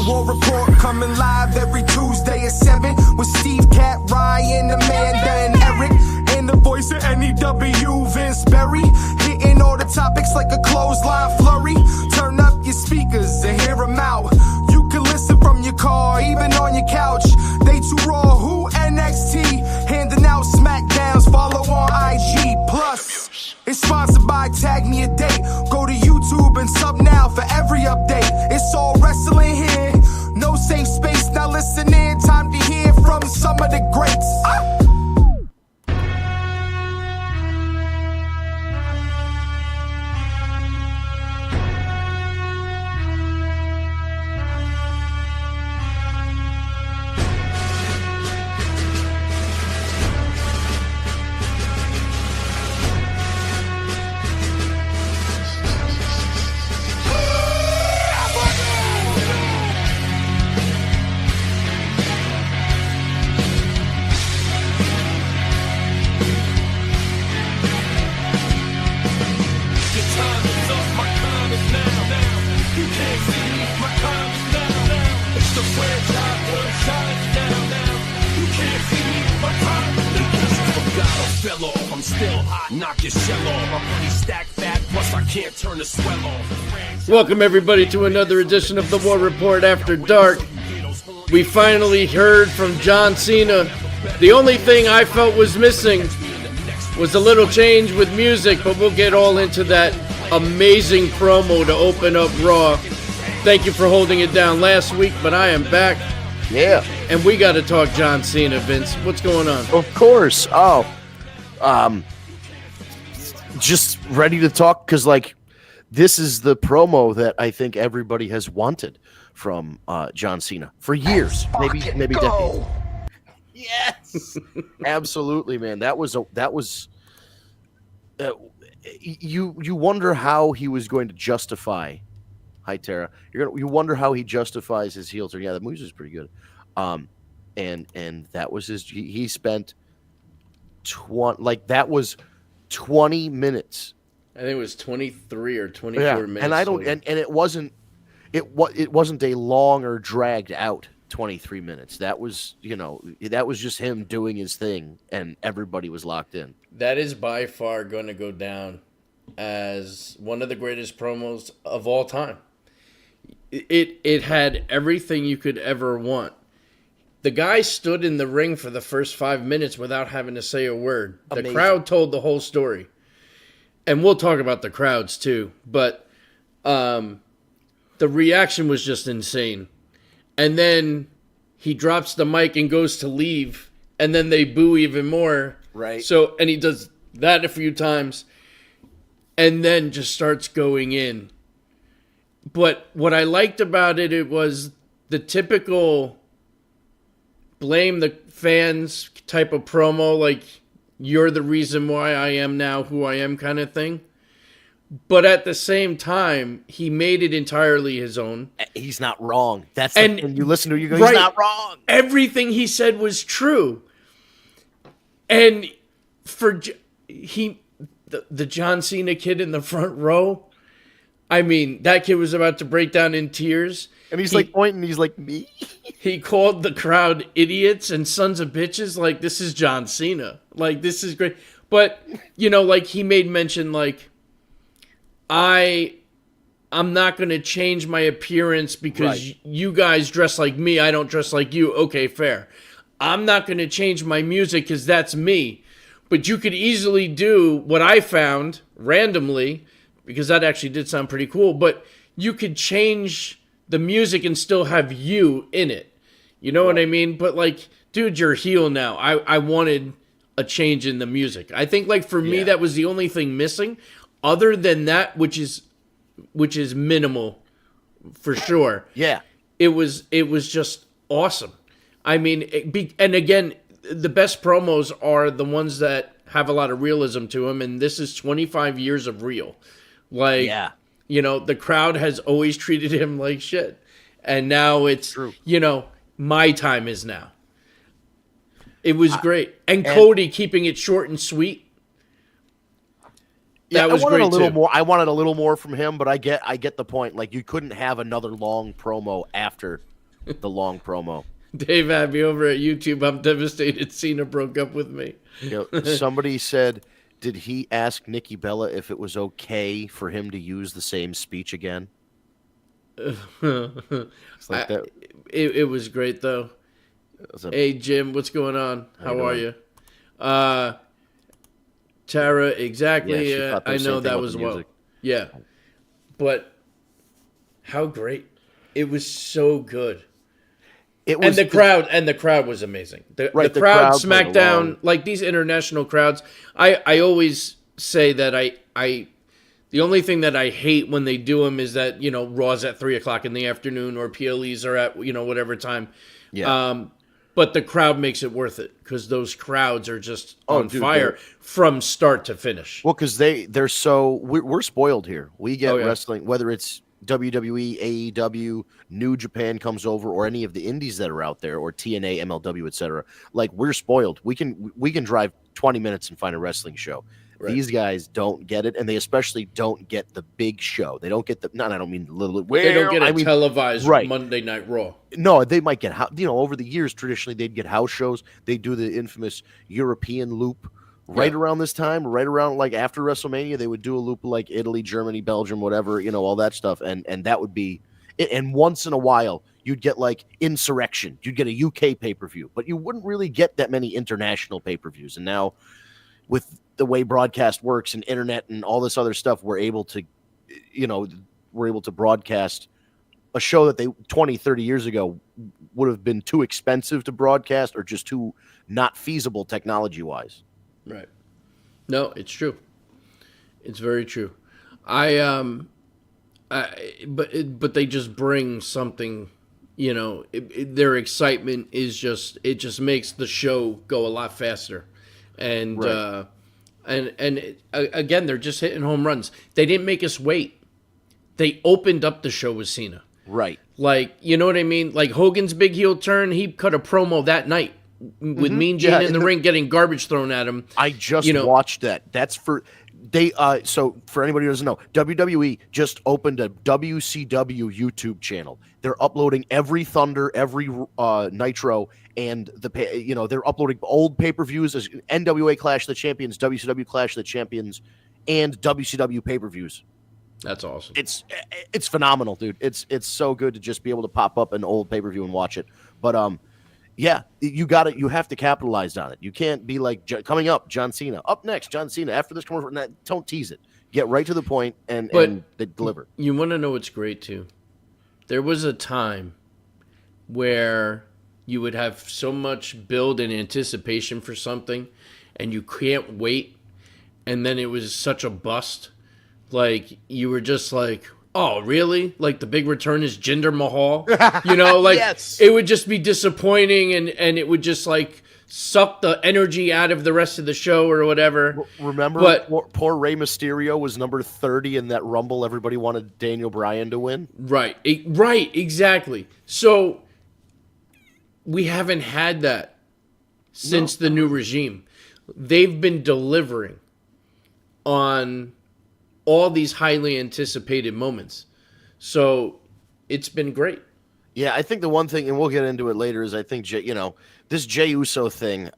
War Report coming live every Tuesday at 7 with Steve, Cat, Ryan, Amanda, and Eric. And the voice of NEW, Vince Berry. Hitting all the topics like a clothesline flurry. Turn up your speakers and hear them out. You can listen from your car, even on your couch. They too raw, who NXT? Handing out SmackDowns, follow on IG. Plus, it's sponsored by Tag Me a Date. Go to YouTube and sub now for every update. It's all wrestling here. No safe space, now listen in. Time to hear from some of the greats. I'm still hot, knock your shell off. I'm pretty stacked fat, plus I can't turn the swell off. Welcome everybody to another edition of the War Report After Dark. We finally heard from John Cena. The only thing I felt was missing was a little change with music, but we'll get all into that amazing promo to open up Raw. Thank you for holding it down last week, but I am back. Yeah. And we got to talk John Cena, Vince. What's going on? Of course. Just ready to talk because, like, this is the promo that I think everybody has wanted from John Cena for years, maybe decades. Yes, absolutely, man. You wonder how he was going to justify. Hi, Tara. You wonder how he justifies his heel turn. Yeah, the movie was pretty good. And that was his. He spent 20 minutes. I think it was 23 or 24 minutes. And I don't. And it wasn't a long or dragged out 23 minutes. That was just him doing his thing, and everybody was locked in. That is by far going to go down as one of the greatest promos of all time. It had everything you could ever want. The guy stood in the ring for the first 5 minutes without having to say a word. Amazing. The crowd told the whole story. And we'll talk about the crowds too. But the reaction was just insane. And then he drops the mic and goes to leave. And then they boo even more. Right. And he does that a few times. And then just starts going in. But what I liked about it, it was the typical blame the fans type of promo, like you're the reason why I am now who I am kind of thing. But at the same time, he made it entirely his own. He's not wrong. That's the thing. You listen to it, you go, he's not wrong. Everything he said was true. And for the John Cena kid in the front row, I mean, that kid was about to break down in tears. And he's like pointing, he's like, me? He called the crowd idiots and sons of bitches. Like, this is John Cena. Like, this is great. But, like, he made mention, like, I'm not going to change my appearance because you guys dress like me. I don't dress like you. Okay, fair. I'm not going to change my music because that's me. But you could easily do what I found randomly, because that actually did sound pretty cool, but you could change the music and still have you in it. You know what I mean? But, like, dude, you're heel now. I wanted a change in the music. I think, like, for me, that was the only thing missing. Other than that, which is minimal for sure. Yeah. It was just awesome. I mean, and again, the best promos are the ones that have a lot of realism to them, and this is 25 years of real. Like, the crowd has always treated him like shit. And now it's, True. My time is now. It was great. And Cody keeping it short and sweet. That was great too. I wanted a little more from him, but I get the point. Like, you couldn't have another long promo after the long promo. Dave Abbey over at YouTube. I'm devastated Cena broke up with me. You know, somebody said, did he ask Nikki Bella if it was okay for him to use the same speech again? It's like that. It was great, though. Hey, Jim, what's going on? How are you? Tara, exactly. Yeah, I know that was well. Yeah. But how great. It was so good. It was, and the crowd was amazing. The crowd SmackDown, like these international crowds. I always say that I the only thing that I hate when they do them is that, you know, Raw's at 3:00 in the afternoon or PLEs are at, you know, whatever time. Yeah. But the crowd makes it worth it because those crowds are just on fire from start to finish. Well, because they're so we're spoiled here. We get wrestling, whether it's WWE, AEW, New Japan comes over, or any of the indies that are out there, or TNA, MLW, etc. Like, we're spoiled. We can drive 20 minutes and find a wrestling show. Right. These guys don't get it, and they especially don't get the big show. They don't get the. No, I don't mean little. They don't get televised Monday Night Raw. No, they might get. You know, over the years, traditionally they'd get house shows. They do the infamous European loop. Right around this time, right around like after WrestleMania, they would do a loop like Italy, Germany, Belgium, whatever, you know, all that stuff. And that would be, and once in a while, you'd get like Insurrection. You'd get a UK pay-per-view, but you wouldn't really get that many international pay-per-views. And now with the way broadcast works and internet and all this other stuff, we're able to broadcast a show that 20, 30 years ago would have been too expensive to broadcast or just too not feasible technology-wise. Right. No, it's true. It's very true. But they just bring something, you know, their excitement is just, it just makes the show go a lot faster. And, again, they're just hitting home runs. They didn't make us wait. They opened up the show with Cena. Right. Like, you know what I mean? Like Hogan's big heel turn, he cut a promo that night. With Mean Gene in the ring getting garbage thrown at him. I just watched that. That's for they so for anybody who doesn't know, WWE just opened a WCW YouTube channel. They're uploading every Thunder, every Nitro, and they're uploading old pay-per-views as NWA Clash of the Champions, WCW Clash of the Champions, and WCW pay-per-views. That's awesome. It's phenomenal, dude. It's so good to just be able to pop up an old pay-per-view and watch it. But yeah, you got it. You have to capitalize on it. You can't be like coming up, John Cena. Up next, John Cena. After this commercial, don't tease it. Get right to the point and they deliver. You want to know what's great too? There was a time where you would have so much build and anticipation for something, and you can't wait, and then it was such a bust. Like you were just like, oh, really? Like the big return is Jinder Mahal? You know, like yes. It would just be disappointing and it would just like suck the energy out of the rest of the show or whatever. Remember, poor Rey Mysterio was number 30 in that Rumble. Everybody wanted Daniel Bryan to win. Right. Right, exactly. So we haven't had that since the new regime. They've been delivering on all these highly anticipated moments. So it's been great. Yeah, I think the one thing, and we'll get into it later, is I think, this Jey Uso thing,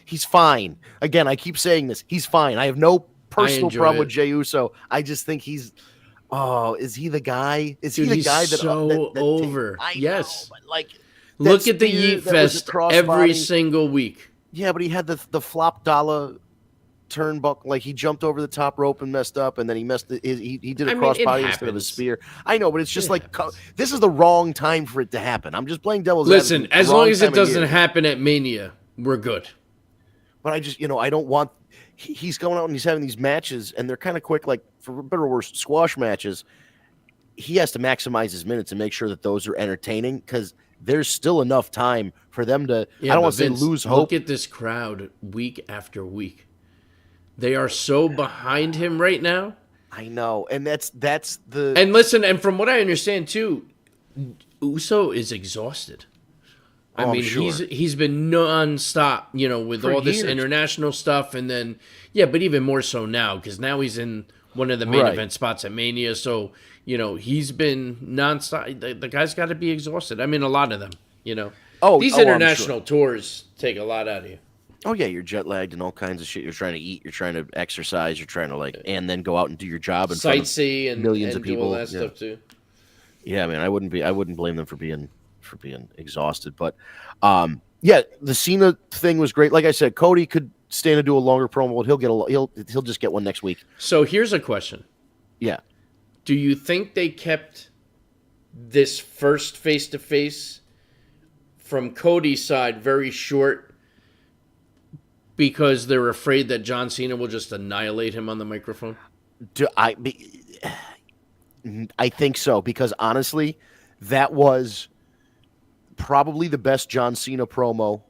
he's fine. Again, I keep saying this. He's fine. I have no personal problem with Jey Uso. I just think is he the guy? Is he the guy that... so over. Yes. Know, but look at the Yeet Fest every single week. Yeah, but he had the flop dollar turnbuckle, like he jumped over the top rope and messed up, and then he he did a crossbody instead of a spear. I know, but it's just this is the wrong time for it to happen. I'm just playing devil's advocate. Listen, as long as it doesn't happen at Mania, we're good. But I just, I don't want. He's going out and he's having these matches, and they're kind of quick, like for better or worse, squash matches. He has to maximize his minutes and make sure that those are entertaining because there's still enough time for them to. I don't want to say lose hope. Look at this crowd week after week. They are so behind him right now. I know, and that's the. And listen, and from what I understand too, Uso is exhausted. I mean, sure. he's been nonstop, with for all this years. international stuff, and then but even more so now because now he's in one of the main Right. event spots at Mania. So, he's been nonstop. The guy's got to be exhausted. I mean, a lot of them, These I'm international tours take a lot out of you. Oh yeah, you're jet lagged and all kinds of shit. You're trying to eat, you're trying to exercise, you're trying to and then go out and do your job in front of Sightsee and millions and of people. do all that stuff too. Yeah, man, I wouldn't blame them for being exhausted. But yeah, the Cena thing was great. Like I said, Cody could stand to do a longer promo. He'll just get one next week. So here's a question. Yeah. Do you think they kept this first face-to-face from Cody's side very short because they're afraid that John Cena will just annihilate him on the microphone? I think so, because honestly, that was probably the best John Cena promo.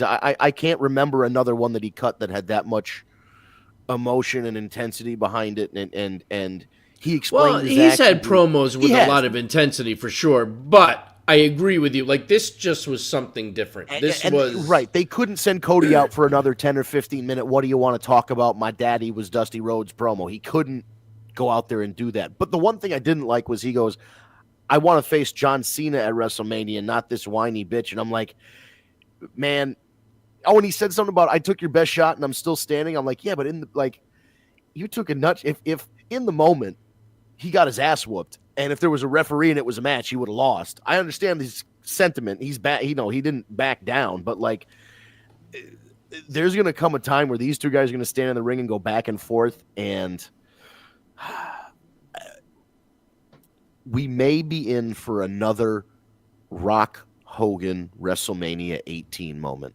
I can't remember another one that he cut that had that much emotion and intensity behind it, and he explained. Well, he's had promos with a lot of intensity for sure, but I agree with you. Like, this just was something different. This was right. They couldn't send Cody out for another 10 or 15 minute. What do you want to talk about? My daddy was Dusty Rhodes promo. He couldn't go out there and do that. But the one thing I didn't like was he goes, I want to face John Cena at WrestleMania, not this whiny bitch. And I'm like, man. Oh, and he said something about I took your best shot and I'm still standing. I'm like, yeah, but you took a nut. If in the moment he got his ass whooped, and if there was a referee and it was a match, he would have lost. I understand his sentiment. He's back. He didn't back down, but there's going to come a time where these two guys are going to stand in the ring and go back and forth, and we may be in for another Rock Hogan WrestleMania 18 moment.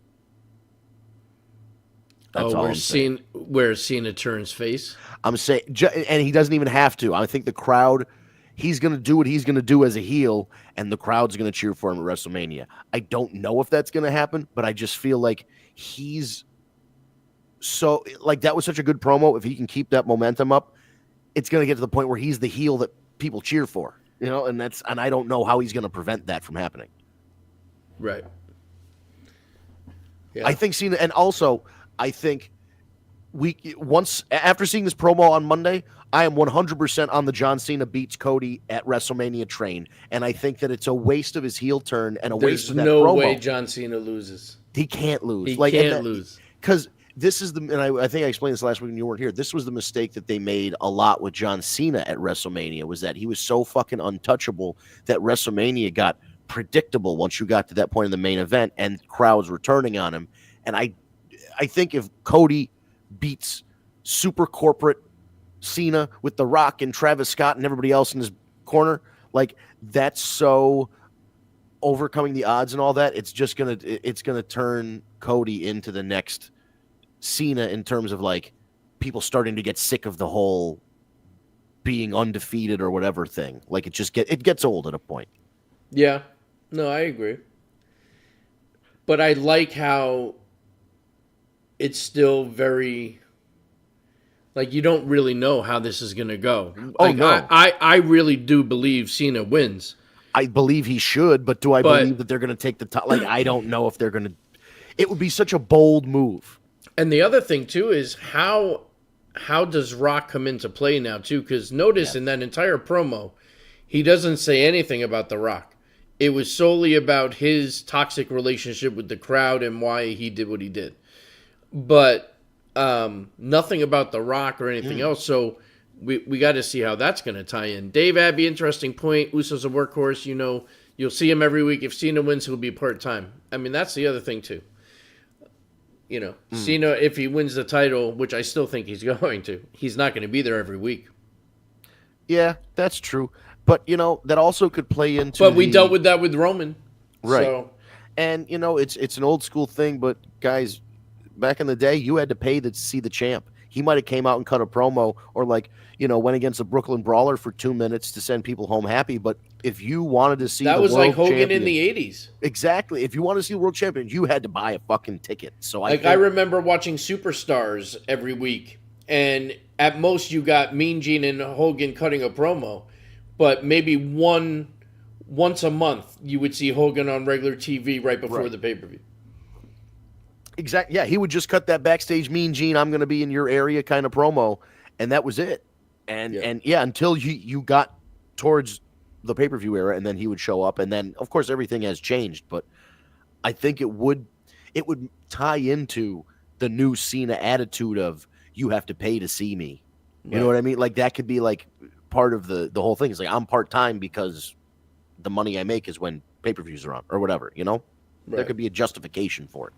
That's all I'm saying. Where Cena turns face? I'm saying, and he doesn't even have to. I think the crowd, he's going to do what he's going to do as a heel, and the crowd's going to cheer for him at WrestleMania. I don't know if that's going to happen, but I just feel like he's so, that was such a good promo. If he can keep that momentum up, it's going to get to the point where he's the heel that people cheer for, and I don't know how he's going to prevent that from happening. Right. Yeah. I think Cena, and also, I think after seeing this promo on Monday, I am 100% on the John Cena beats Cody at WrestleMania train, and I think that it's a waste of his heel turn and waste of that promo. There's no way John Cena loses. He can't lose. He can't lose. Because this is and I think I explained this last week when you weren't here. This was the mistake that they made a lot with John Cena at WrestleMania, was that he was so fucking untouchable that WrestleMania got predictable once you got to that point in the main event and crowds were turning on him. And I think if Cody beats super corporate Cena with The Rock and Travis Scott and everybody else in his corner, that's so overcoming the odds and all that, it's gonna turn Cody into the next Cena in terms of people starting to get sick of the whole being undefeated or whatever thing. It gets old at a point. Yeah. No, I agree. But I like how it's still very, you don't really know how this is going to go. No. I really do believe Cena wins. I believe he should, but do I believe that they're going to take the top? I don't know if they're going to. It would be such a bold move. And the other thing, too, is how does Rock come into play now, too? Because notice in that entire promo, he doesn't say anything about The Rock. It was solely about his toxic relationship with the crowd and why he did what he did. But nothing about The Rock or anything else. So we got to see how that's going to tie in. Dave Abbey, interesting point. Uso's a workhorse. You'll see him every week. If Cena wins, he'll be part-time. I mean, that's the other thing, too. Cena, if he wins the title, which I still think he's going to, he's not going to be there every week. Yeah, that's true. But, that also could play into But we dealt with that with Roman. Right. So. And, it's an old school thing, but guys, back in the day, you had to pay to see the champ. He might have came out and cut a promo or went against the Brooklyn Brawler for 2 minutes to send people home happy. But if you wanted to see that the was world like Hogan champion, in the 80s. Exactly. If you want to see the world champion, you had to buy a fucking ticket. So I remember watching Superstars every week, and at most you got Mean Gene and Hogan cutting a promo, but maybe once a month you would see Hogan on regular TV right before the pay-per-view. Exactly. Yeah, he would just cut that backstage Mean Gene, I'm going to be in your area kind of promo, and that was it. And until you got towards the pay-per-view era, and then he would show up, and then of course everything has changed, but I think it would tie into the new Cena attitude of you have to pay to see me. You know what I mean? Like that could be like part of the whole thing. It's like I'm part-time because the money I make is when pay-per-views are on or whatever, you know? There could be a justification for it.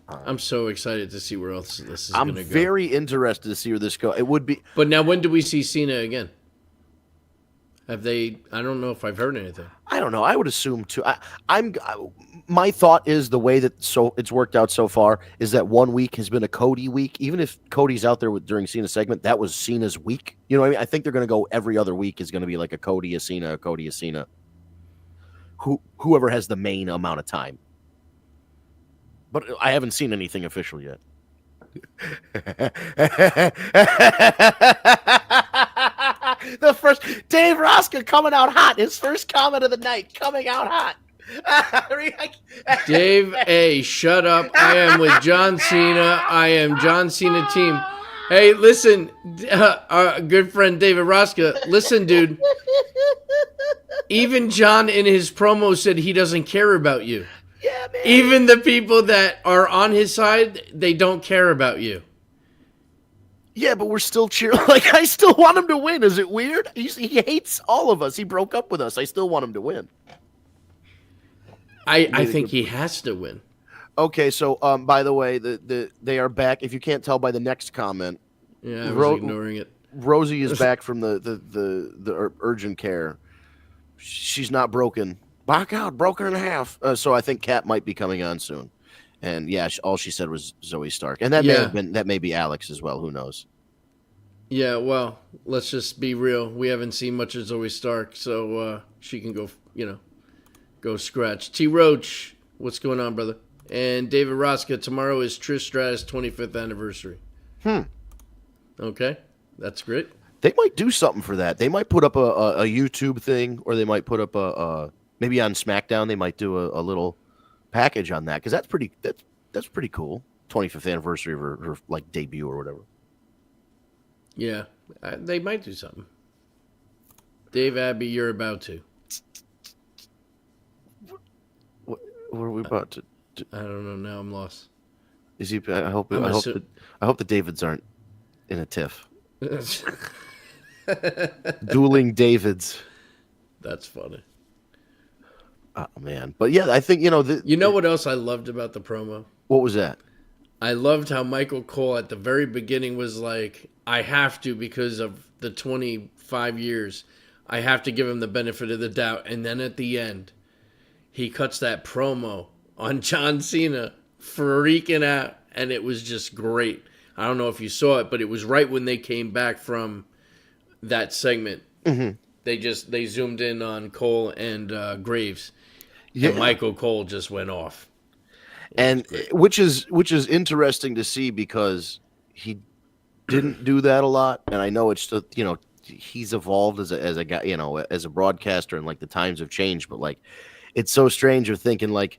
I'm so excited to see where else this is going to go. I'm very interested to see where this goes. It would be. But now, when do we see Cena again? Have they? I don't know if I've heard anything. I don't know. I would assume too. My thought is the way that it's worked out so far is that 1 week has been a Cody week. Even if Cody's out there during Cena's segment, that was Cena's week. You know what I mean? I think they're going to go every other week is going to be like a Cody, a Cena, a Cody, a Cena. Whoever has the main amount of time. But I haven't seen anything official yet. The first Dave Rosca coming out hot. His first comment of the night coming out hot. Dave A, shut up. I am with John Cena. I am John Cena team. Hey, listen, our good friend David Rosca. Listen, dude. Even John in his promo said he doesn't care about you. Yeah, man. Even the people that are on his side, they don't care about you. Yeah, but we're still cheering. Like, I still want him to win. Is it weird? He hates all of us. He broke up with us. I still want him to win. I think he has to win. Okay, so by the way, they are back. If you can't tell by the next comment, yeah, I was ignoring it. Rosie is back from the urgent care. She's not broken. Back out, broken in half. So I think Kat might be coming on soon. And yeah, all she said was Zoe Stark, and that may be Alex as well. Who knows? Yeah, well, let's just be real. We haven't seen much of Zoe Stark, so she can go scratch. T Roach, what's going on, brother? And David Rosca, tomorrow is Trish Stratus' 25th anniversary. Okay, that's great. They might do something for that. They might put up a YouTube thing, or they might put up a maybe on SmackDown. They might do a little package on that because that's pretty cool. 25th anniversary of her like debut or whatever. Yeah, they might do something. Dave Abbey, you're about to. What are we about to? I don't know. Now I'm lost. Is he? I hope the Davids aren't in a tiff. Dueling Davids. That's funny. Oh man, but yeah, I think you know what else I loved about the promo? What was that? I loved how Michael Cole at the very beginning was like, I have to, because of the 25 years, I have to give him the benefit of the doubt. And then at the end, he cuts that promo on John Cena, freaking out. And it was just great. I don't know if you saw it, but it was right when they came back from that segment. Mm-hmm. They zoomed in on Cole and Graves. Yeah. And Michael Cole just went off. And which is interesting to see because he didn't do that a lot, and I know it's he's evolved as a guy, as a broadcaster, and like the times have changed. But like, it's so strange. You're thinking like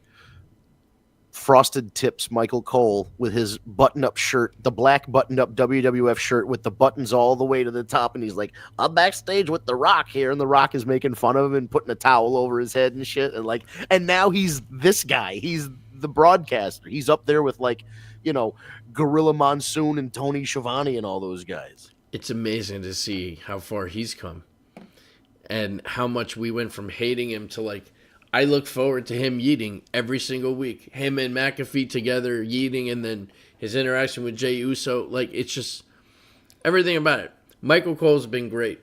Frosted Tips Michael Cole with his button-up shirt, the black buttoned-up WWF shirt with the buttons all the way to the top, and he's like, I'm backstage with The Rock here, and The Rock is making fun of him and putting a towel over his head and shit, and now he's this guy. He's the broadcaster. He's up there with Gorilla Monsoon and Tony Schiavone and all those guys. It's amazing to see how far he's come and how much we went from hating him to I look forward to him yeeting every single week. Him and McAfee together yeeting, and then his interaction with Jey Uso. It's just everything about it. Michael Cole's been great.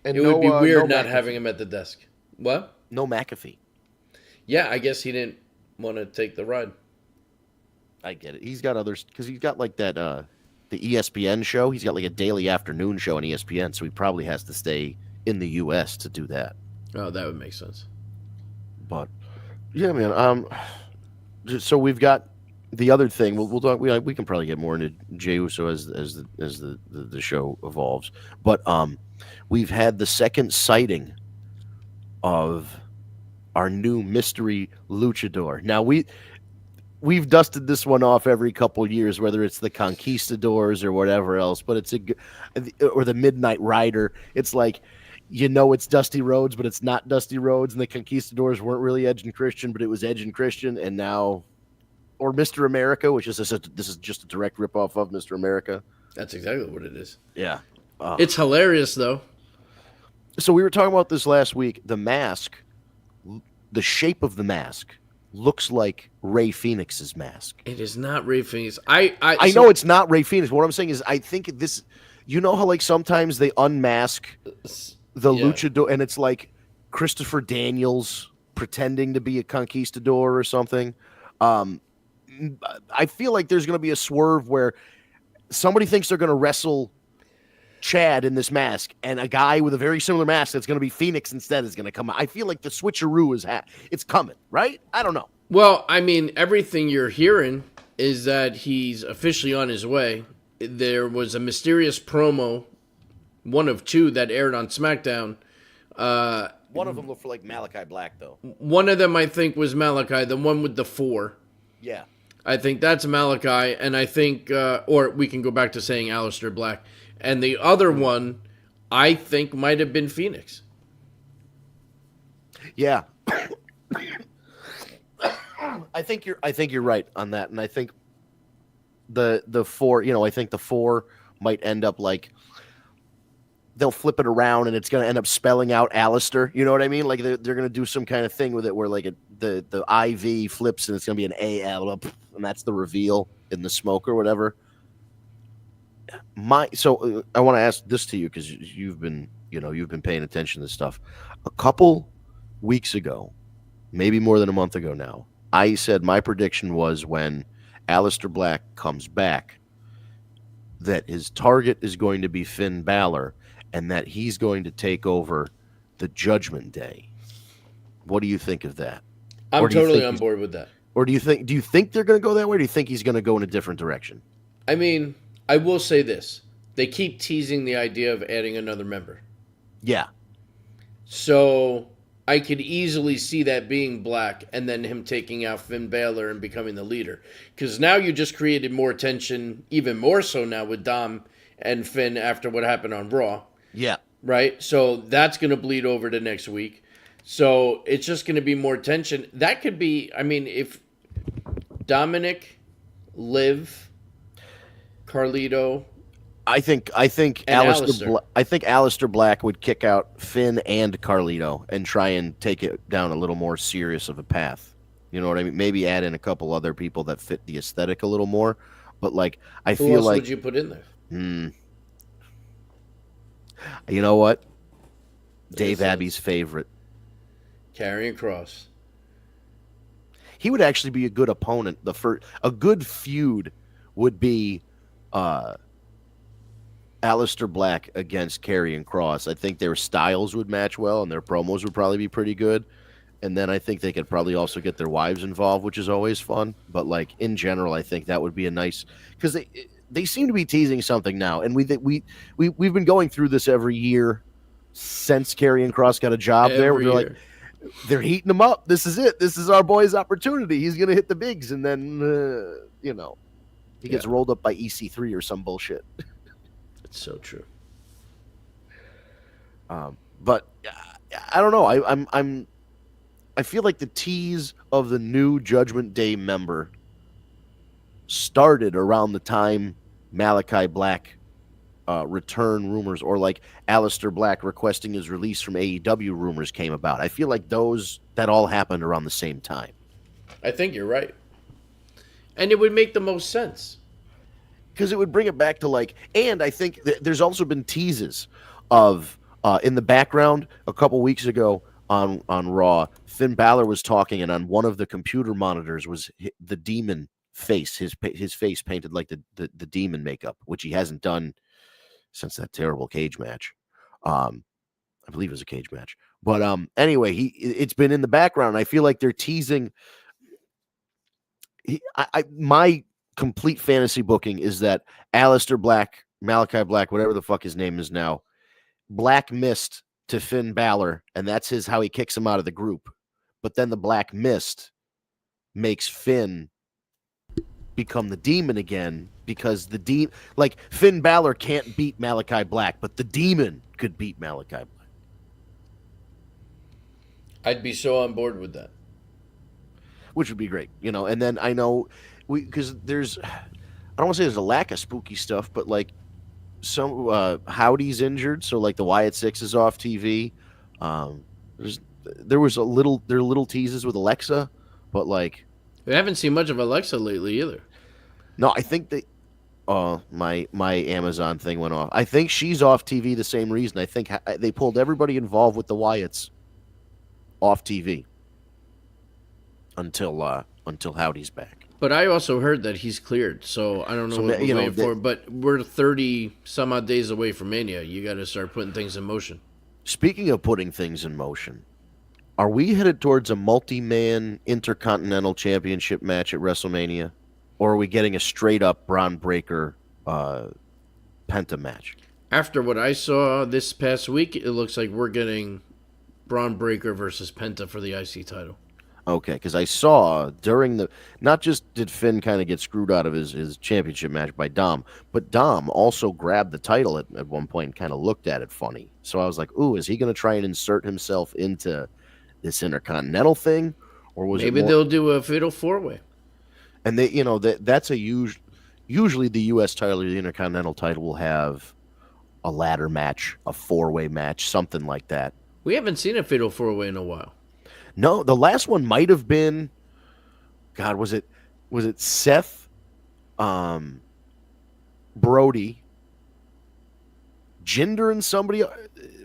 And it would be weird not having him at the desk. What? No McAfee. Yeah, I guess he didn't want to take the ride. I get it. He's got others because he's got the ESPN show. He's got a daily afternoon show on ESPN, so he probably has to stay in the U.S. to do that. Oh, that would make sense. But yeah, man. So we've got the other thing. We'll talk. We can probably get more into Jey Uso as the show evolves. But we've had the second sighting of our new mystery luchador. Now we've dusted this one off every couple years, whether it's the Conquistadors or whatever else, but or the Midnight Rider. It's like, it's Dusty Rhodes, but it's not Dusty Rhodes, and the Conquistadors weren't really Edge and Christian, but it was Edge and Christian, and now, or Mr. America, which is this is just a direct ripoff of Mr. America. That's exactly what it is. Yeah, It's hilarious though. so we were talking about this last week. The mask, the shape of the mask looks like Ray Phoenix's mask. It is not Ray Phoenix. I know it's not Ray Phoenix. What I'm saying is, I think this. You know how like sometimes they unmask the luchador, and it's like Christopher Daniels pretending to be a conquistador or something. I feel like there's going to be a swerve where somebody thinks they're going to wrestle Chad in this mask, and a guy with a very similar mask that's going to be Phoenix instead is going to come out. I feel like the switcheroo it's coming, right? I don't know. Well, I mean, everything you're hearing is that he's officially on his way. There was a mysterious promo, one of two, that aired on SmackDown. One of them looked for like Malachi Black, though. One of them, I think, was Malachi, the one with the 4. Yeah. I think that's Malachi, and I think, or we can go back to saying Aleister Black. And the other one, I think, might have been Phoenix. Yeah. I think you're right on that, and I think the 4, I think the 4 might end up like they'll flip it around and it's going to end up spelling out Alistair. You know what I mean? Like they're going to do some kind of thing with it where like the IV flips and it's going to be an AL, and that's the reveal in the smoke or whatever. So I want to ask this to you because you've been paying attention to this stuff. A couple weeks ago, maybe more than a month ago now, I said my prediction was when Aleister Black comes back that his target is going to be Finn Balor and that he's going to take over the Judgment Day. What do you think of that? I'm totally on board with that. Or do you think they're going to go that way, or do you think he's going to go in a different direction? I mean, I will say this. They keep teasing the idea of adding another member. Yeah. So I could easily see that being Black and then him taking out Finn Balor and becoming the leader. Because now you just created more tension, even more so now with Dom and Finn after what happened on Raw. Yeah. Right? So that's going to bleed over to next week. So it's just going to be more tension. That could be, I mean, if Dominic, Liv, Carlito, I think Aleister Black would kick out Finn and Carlito and try and take it down a little more serious of a path. You know what I mean? Maybe add in a couple other people that fit the aesthetic a little more. But like, I feel like, who else would you put in there? You know what? Dave Abbey's favorite, Karrion Kross. He would actually be a good opponent. A good feud would be Aleister Black against Karrion Kross. I think their styles would match well, and their promos would probably be pretty good. And then I think they could probably also get their wives involved, which is always fun. But like in general, I think that would be a nice, because they seem to be teasing something now, and we've been going through this every year since Karrion Kross got a job there. We're like, they're heating him up. This is it. This is our boy's opportunity. He's gonna hit the bigs, and then he gets rolled up by EC3 or some bullshit. It's so true. But I don't know. I feel like the tease of the new Judgment Day member started around the time Malachi Black return rumors, or like Aleister Black requesting his release from AEW rumors came about. I feel like that all happened around the same time. I think you're right. And it would make the most sense. Because it would bring it back to like, and I think there's also been teases of in the background a couple weeks ago on Raw, Finn Balor was talking, and on one of the computer monitors was the demon face, his face painted like the demon makeup, which he hasn't done since that terrible cage match. I believe it was a cage match. But anyway, it's been in the background. I feel like they're teasing. My complete fantasy booking is that Aleister Black, Malachi Black, whatever the fuck his name is now, Black Mist to Finn Balor, and that's how he kicks him out of the group. But then the Black Mist makes Finn become the Demon again because like Finn Balor can't beat Malachi Black, but the Demon could beat Malachi Black. I'd be so on board with that. Which would be great, And then I know because I don't want to say there's a lack of spooky stuff, but like some Howdy's injured, so like the Wyatt Six is off TV. There are little teases with Alexa, but like We haven't seen much of Alexa lately either. no, I think that my Amazon thing went off. I think she's off TV the same reason. I think they pulled everybody involved with the Wyatts off TV until Howdy's back. But I also heard that he's cleared, so I don't know what we're waiting for. But we're 30 some odd days away from Mania. You got to start putting things in motion. Speaking of putting things in motion, are we headed towards a multi-man Intercontinental Championship match at WrestleMania? Or are we getting a straight-up Braun Breaker Penta match? After what I saw this past week, it looks like we're getting Braun Breaker versus Penta for the IC title. Okay, because I saw during not just did Finn kind of get screwed out of his championship match by Dom, but Dom also grabbed the title at one point and kind of looked at it funny. So I was like, ooh, is he going to try and insert himself into this Intercontinental thing? Or was maybe they'll do a Fatal 4-Way? And they, that's usually the U.S. title or the Intercontinental title will have a ladder match, a 4-way match, something like that. We haven't seen a Fatal 4-Way in a while. No, the last one might have been, God, was it Seth, Brody, Jinder, and somebody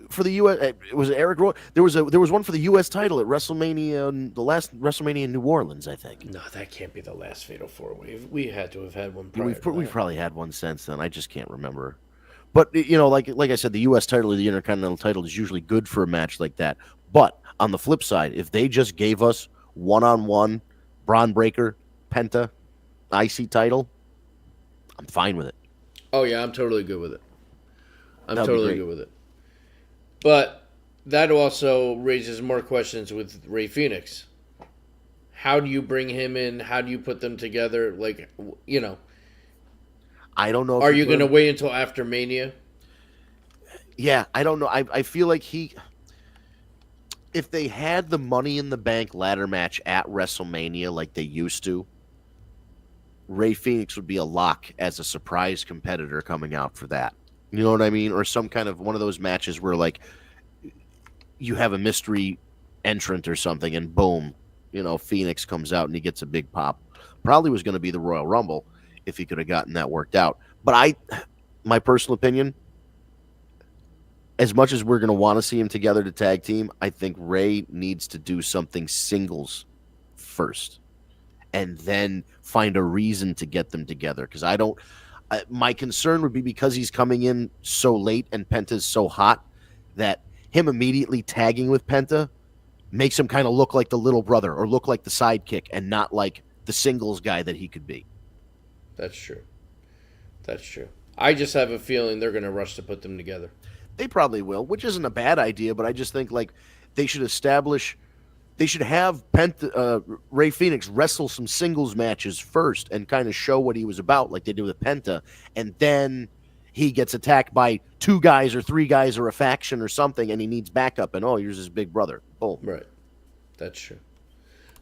for the U.S. It was Eric Rowan. There was one for the U.S. title at WrestleMania, the last WrestleMania in New Orleans, I think. No, that can't be the last Fatal 4-Way. We had to have had one prior. We've probably had one since then. I just can't remember. But like I said, the U.S. title or the Intercontinental title is usually good for a match like that. But on the flip side, if they just gave us one-on-one Braun Breaker, Penta, IC title, I'm fine with it. Oh, yeah, I'm totally good with it. That'd totally good with it. But that also raises more questions with Rey Fenix. How do you bring him in? How do you put them together? Like, I don't know. Are you going to wait until after Mania? Yeah, I don't know. I feel like if they had the Money in the Bank ladder match at WrestleMania like they used to, Rey Fenix would be a lock as a surprise competitor coming out for that. You know what I mean? Or some kind of one of those matches where like you have a mystery entrant or something and boom, Phoenix comes out and he gets a big pop. Probably was going to be the Royal Rumble if he could have gotten that worked out. But my personal opinion, as much as we're going to want to see him together to tag team, I think Rey needs to do something singles first and then find a reason to get them together. Because my concern would be because he's coming in so late and Penta's so hot that him immediately tagging with Penta makes him kind of look like the little brother or look like the sidekick and not like the singles guy that he could be. That's true. I just have a feeling they're going to rush to put them together. They probably will, which isn't a bad idea, but I just think like they should have Rey Fenix wrestle some singles matches first and kind of show what he was about like they did with Penta, and then he gets attacked by 2 guys or 3 guys or a faction or something and he needs backup and here's his big brother. Boom. Right. That's true.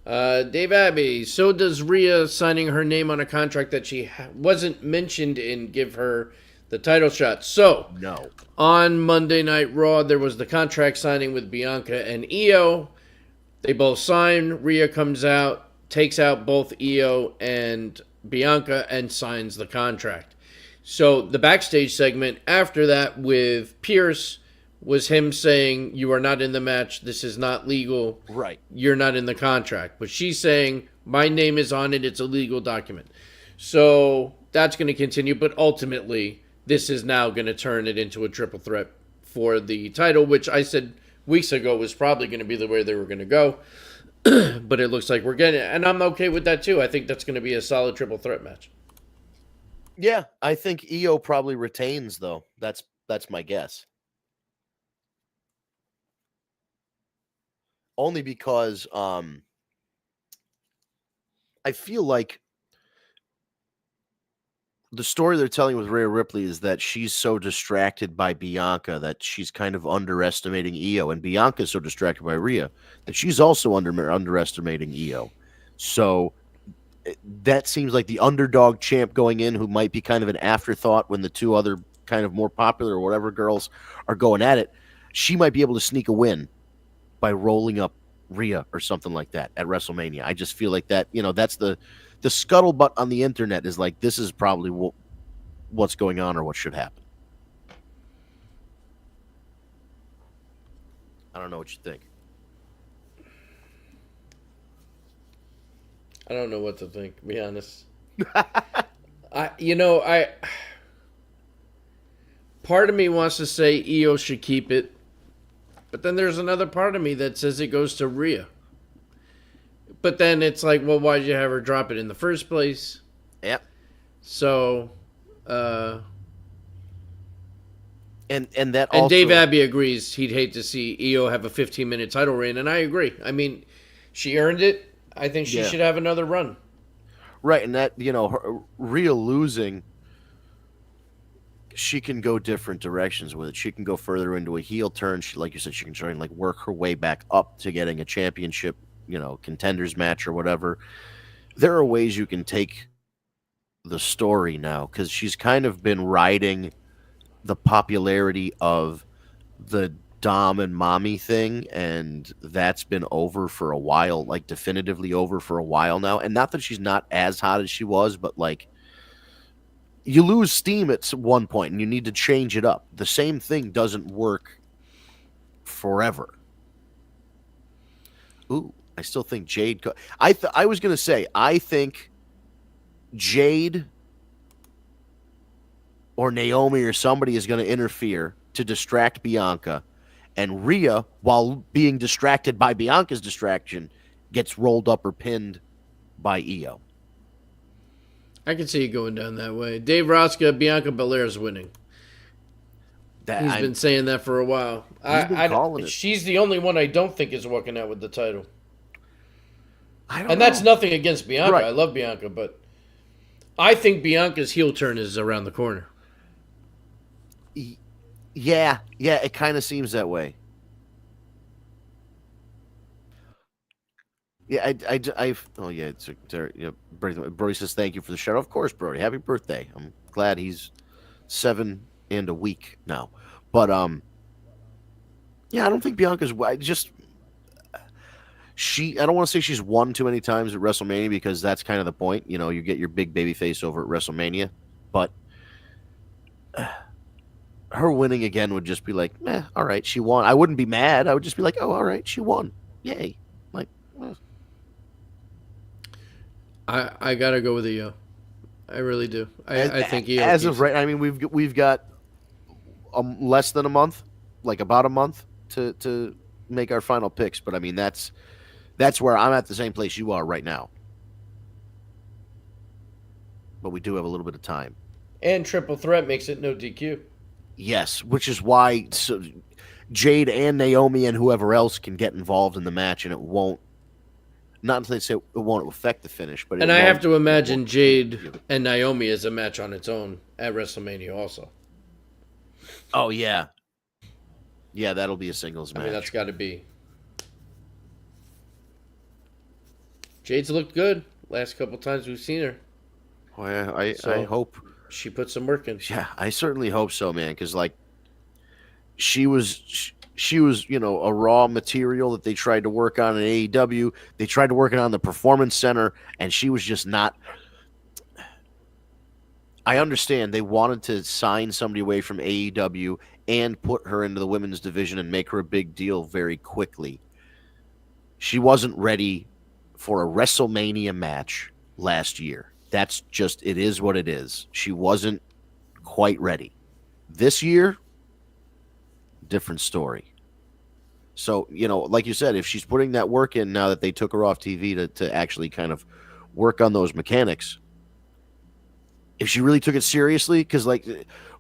Dave Abbey, so does Rhea signing her name on a contract that she wasn't mentioned in give her the title shot? So, no. On Monday Night Raw, there was the contract signing with Bianca and Io. They both sign. Rhea comes out, takes out both Io and Bianca, and signs the contract. So the backstage segment after that with Pierce was him saying, you are not in the match. This is not legal. Right. You're not in the contract. But she's saying, my name is on it. It's a legal document. So that's going to continue. But ultimately, this is now going to turn it into a triple threat for the title, which I said weeks ago was probably going to be the way they were going to go. But it looks like we're getting it. And I'm okay with that, too. I think that's going to be a solid triple threat match. Yeah, I think Io probably retains, though. That's my guess. Only because I feel like the story they're telling with Rhea Ripley is that she's so distracted by Bianca that she's kind of underestimating Io, and Bianca's so distracted by Rhea that she's also underestimating Io. So that seems like the underdog champ going in, who might be kind of an afterthought when the two other kind of more popular or whatever girls are going at it. She might be able to sneak a win by rolling up Rhea or something like that at WrestleMania. I just feel like that, that's the scuttlebutt on the internet is like, this is probably what's going on or what should happen. I don't know what you think. I don't know what to think, to be honest. Part of me wants to say Io should keep it, but then there's another part of me that says it goes to Rhea. But then it's like, well, why did you have her drop it in the first place? Yep. So, and that also, and Dave Abbey agrees he'd hate to see Io have a 15-minute title reign, and I agree. I mean, she earned it. I think she should have another run. Right, and that, Rhea losing, she can go different directions with it. She can go further into a heel turn. She, like you said, she can try and work her way back up to getting a championship, contenders match or whatever. There are ways you can take the story now, because she's kind of been riding the popularity of the Dom and Mommy thing, and that's been over for a while, definitively over for a while now. And not that she's not as hot as she was, but you lose steam at one point and you need to change it up. The same thing doesn't work forever. Ooh, I still think Jade. I was going to say, I think Jade or Naomi or somebody is going to interfere to distract Bianca, and Rhea, while being distracted by Bianca's distraction, gets rolled up or pinned by Io. I can see it going down that way. Dave Rosca, Bianca Belair's winning. He's been saying that for a while. She's the only one I don't think is walking out with the title. That's nothing against Bianca. Right. I love Bianca, but I think Bianca's heel turn is around the corner. Yeah, it kind of seems that way. Yeah, Brody says thank you for the shout out. Of course, Brody, happy birthday. I'm glad he's 7 and a week now. But I don't think Bianca's. I don't want to say she's won too many times at WrestleMania, because that's kind of the point. You get your big baby face over at WrestleMania, but her winning again would just be like, all right, she won. I wouldn't be mad. I would just be like, oh, all right, she won. Yay. I gotta go with Io. I really do. I think Io. As of right, I mean, we've got less than a month, about a month to make our final picks. But I mean, that's where I'm at, the same place you are right now. But we do have a little bit of time. And triple threat makes it no DQ. Yes, which is why Jade and Naomi and whoever else can get involved in the match, and it won't. Not until they say it won't affect the finish, but I have to imagine Jade and Naomi as a match on its own at WrestleMania also. Oh yeah, that'll be a singles match. I mean, that's got to be. Jade's looked good last couple times we've seen her. Oh, yeah, I hope she put some work in. Yeah, I certainly hope so, man. Because she was a raw material that they tried to work on in AEW. They tried to work it on the Performance Center, and she was just not. I understand they wanted to sign somebody away from AEW and put her into the women's division and make her a big deal very quickly. She wasn't ready for a WrestleMania match last year. That's just, it is what it is. She wasn't quite ready. This year, different story. So, like you said, if she's putting that work in now that they took her off TV to actually kind of work on those mechanics, if she really took it seriously, because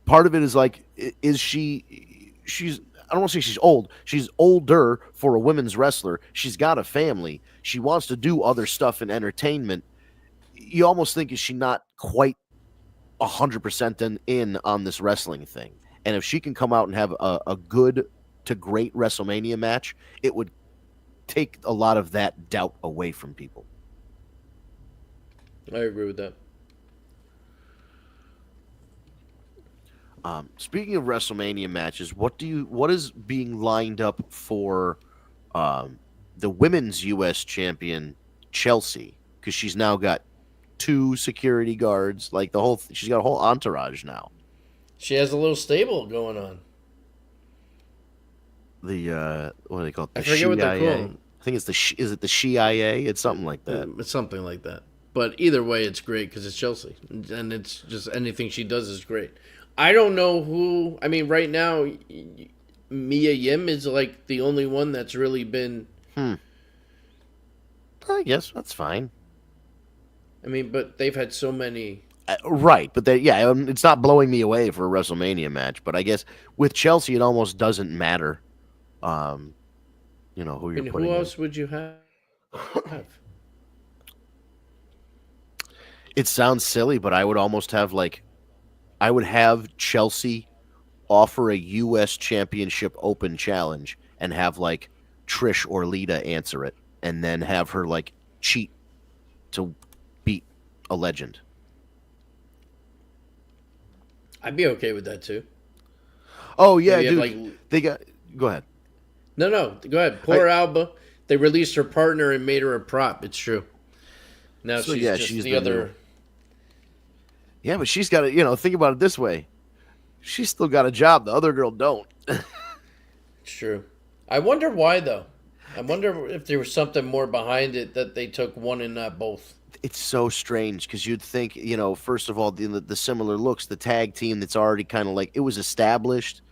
part of it is she's, I don't want to say she's old. She's older for a women's wrestler. She's got a family. She wants to do other stuff in entertainment. You almost think, is she not quite 100% in on this wrestling thing. And if she can come out and have a good to great WrestleMania match, it would take a lot of that doubt away from people. I agree with that. Speaking of WrestleMania matches, what is being lined up for the women's U.S. champion Chelsea? Because she's now got 2 security guards, like she's got a whole entourage now. She has a little stable going on. The what do they call it? The I forget what they're Shia. called. I think it's is it the CIA? It's something like that. It's something like that. But either way, it's great because it's Chelsea, and it's just anything she does is great. I don't know who. I mean, right now, Mia Yim is like the only one that's really been. I guess that's fine. I mean, but they've had so many. Right, but it's not blowing me away for a WrestleMania match. But I guess with Chelsea, it almost doesn't matter. Who you're putting. Who else would you have? It sounds silly, but I would almost have I would have Chelsea offer a U.S. Championship Open challenge and have Trish or Lita answer it, and then have her cheat to beat a legend. I'd be okay with that too. Oh yeah, dude. They got. Go ahead. No, go ahead. Poor Alba. They released her partner and made her a prop. It's true. Now she's the other. Yeah, but she's got to, think about it this way. She's still got a job. The other girl don't. It's true. I wonder why, though. I wonder if there was something more behind it that they took one and not both. It's so strange because you'd think, first of all, the similar looks, the tag team that's already kind of it was established.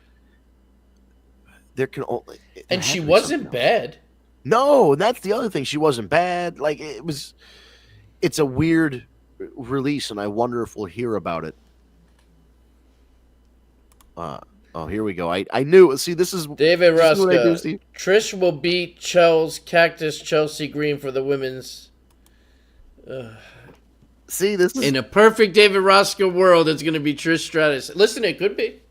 There can only. And she wasn't bad. No, that's the other thing. She wasn't bad. It's a weird release, and I wonder if we'll hear about it. Here we go. I knew. See, this is David Rosca. Trish will beat Chelsea Green for the women's. See, this is in a perfect David Rosca world. It's going to be Trish Stratus. Listen, it could be.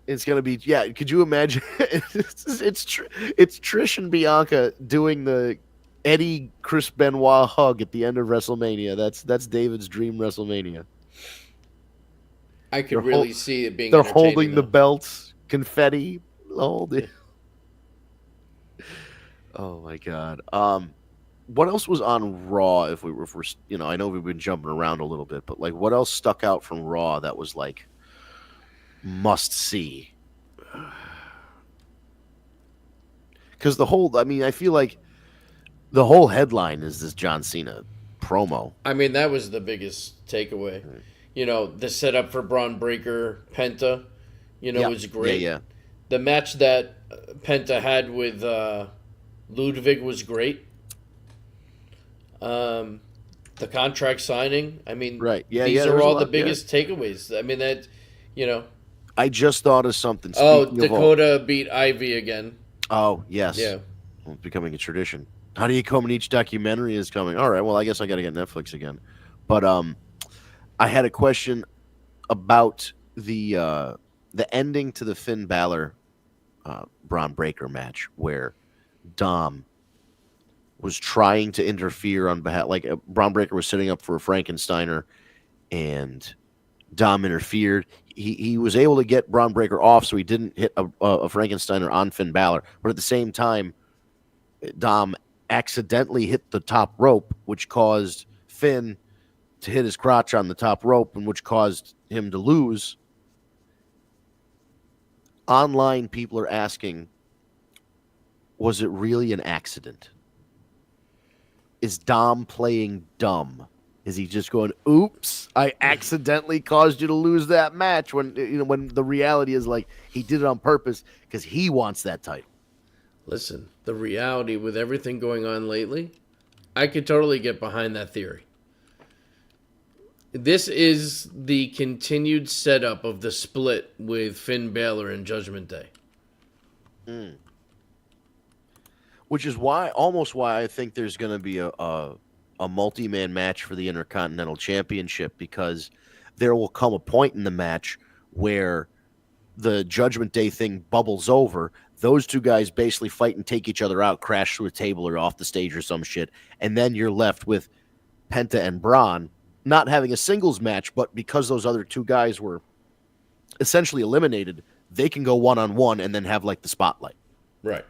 It's going to be. Yeah, could you imagine? it's Trish and Bianca doing the Eddie Chris Benoit hug at the end of WrestleMania. That's David's dream WrestleMania. I could really see it being. They're holding the belts, confetti, holding. Oh my God. What else was on Raw? If we're I know we've been jumping around a little bit, but what else stuck out from Raw that was must see? Because I feel like the whole headline is this John Cena promo. I mean, that was the biggest takeaway. The setup for Braun Breaker, Penta, was great. Yeah. The match that Penta had with Ludwig was great. The contract signing. I mean, right. Yeah, these are all the biggest takeaways. I mean, I just thought of something. Dakota beat Ivy again. Oh, yes. Yeah. Well, it's becoming a tradition. How do you come in each documentary is coming? All right, well, I guess I got to get Netflix again. But I had a question about the ending to the Finn Balor Braun Breaker match where Dom was trying to interfere on behalf, Braun Breaker was sitting up for a Frankensteiner, and Dom interfered. He was able to get Braun Breaker off, so he didn't hit a Frankensteiner on Finn Balor. But at the same time, Dom accidentally hit the top rope, which caused Finn to hit his crotch on the top rope, and which caused him to lose. Online, people are asking, was it really an accident? Is Dom playing dumb? Is he just going, oops, I accidentally caused you to lose that match, when when the reality is he did it on purpose because he wants that title? Listen, the reality with everything going on lately, I could totally get behind that theory. This is the continued setup of the split with Finn Balor and Judgment Day. Which is why I think there's going to be a multi-man match for the Intercontinental Championship, because there will come a point in the match where the Judgment Day thing bubbles over. Those two guys basically fight and take each other out, crash through a table or off the stage or some shit. And then you're left with Penta and Braun not having a singles match, but because those other two guys were essentially eliminated, they can go one-on-one and then have like the spotlight. Right.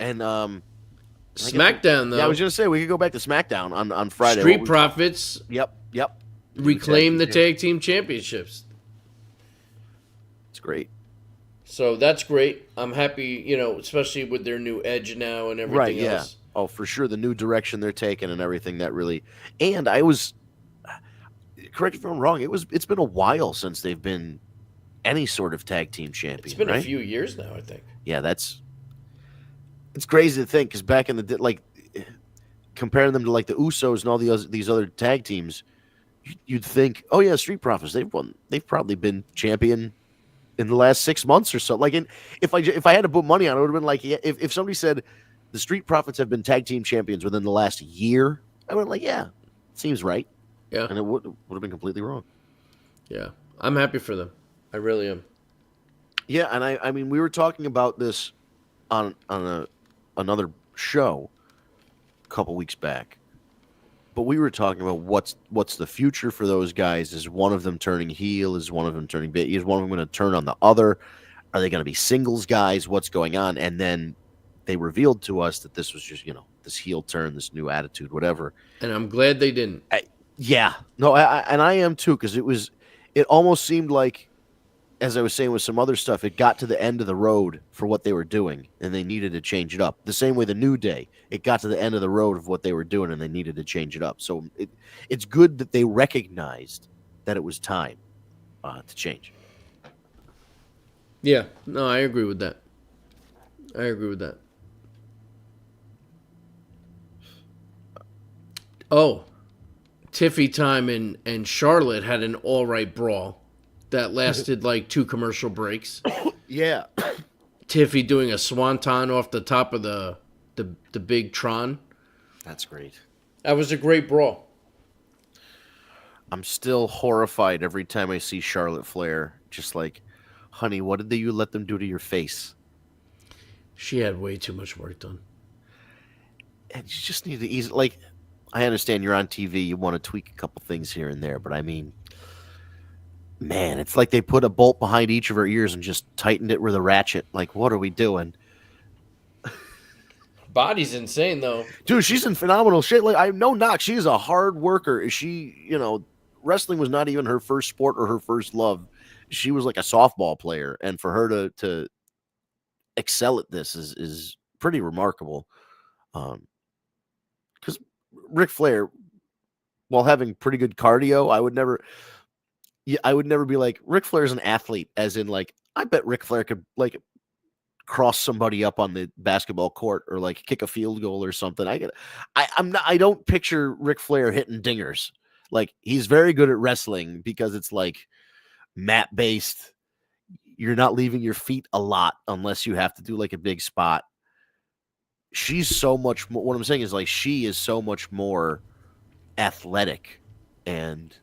And SmackDown, though. Yeah, I was going to say, we could go back to SmackDown on Friday. Street Profits. Yep. Reclaim the tag team championships. It's great. So that's great. I'm happy, especially with their new edge now and everything else. Oh, for sure. The new direction they're taking and everything that really. And I was, correct me if I'm wrong, it's been a while since they've been any sort of tag team champion. It's been right? a few years now, I think. Yeah, it's crazy to think because back in the like comparing them to like the Usos and all these other tag teams, you'd think, oh yeah, Street Profits, they've probably been champion in the last 6 months or so. Like, if I had to put money on it, would have been like, if somebody said the Street Profits have been tag team champions within the last year, I would have been like, yeah, seems right. Yeah, and it would have been completely wrong. Yeah, I'm happy for them. I really am. Yeah, and I mean, we were talking about this on another show a couple weeks back. But we were talking about what's the future for those guys. Is one of them turning heel? Is one of them turning bit? Is one of them going to turn on the other? Are they going to be singles guys? What's going on? And then they revealed to us that this was just, this heel turn, this new attitude, whatever. And I'm glad they didn't. I am too, because it almost seemed like, as I was saying with some other stuff, it got to the end of the road for what they were doing, and they needed to change it up. The same way the New Day, it got to the end of the road of what they were doing, and they needed to change it up. So it's good that they recognized that it was time to change. Yeah, no, I agree with that. Oh, Tiffy Time and Charlotte had an all right brawl that lasted like 2 commercial breaks. Yeah. Tiffy doing a swanton off the top of the big Tron. That's great. That was a great brawl. I'm still horrified every time I see Charlotte Flair. Just like, honey, what did you let them do to your face? She had way too much work done. And you just need to ease. Like, I understand you're on TV. You want to tweak a couple things here and there. But I mean, man, it's like they put a bolt behind each of her ears and just tightened it with a ratchet. Like, what are we doing? Body's insane, though. Dude, she's in phenomenal shape. Like, I no knock. She's a hard worker. She, wrestling was not even her first sport or her first love. She was like a softball player. And for her to excel at this is pretty remarkable. Because Ric Flair, while having pretty good cardio, I would never be like, Ric Flair's an athlete, as in like, I bet Ric Flair could like cross somebody up on the basketball court or like kick a field goal or something. I don't picture Ric Flair hitting dingers. Like, he's very good at wrestling because it's like mat based. You're not leaving your feet a lot unless you have to do like a big spot. She's so much more. What I'm saying is like, she is so much more athletic and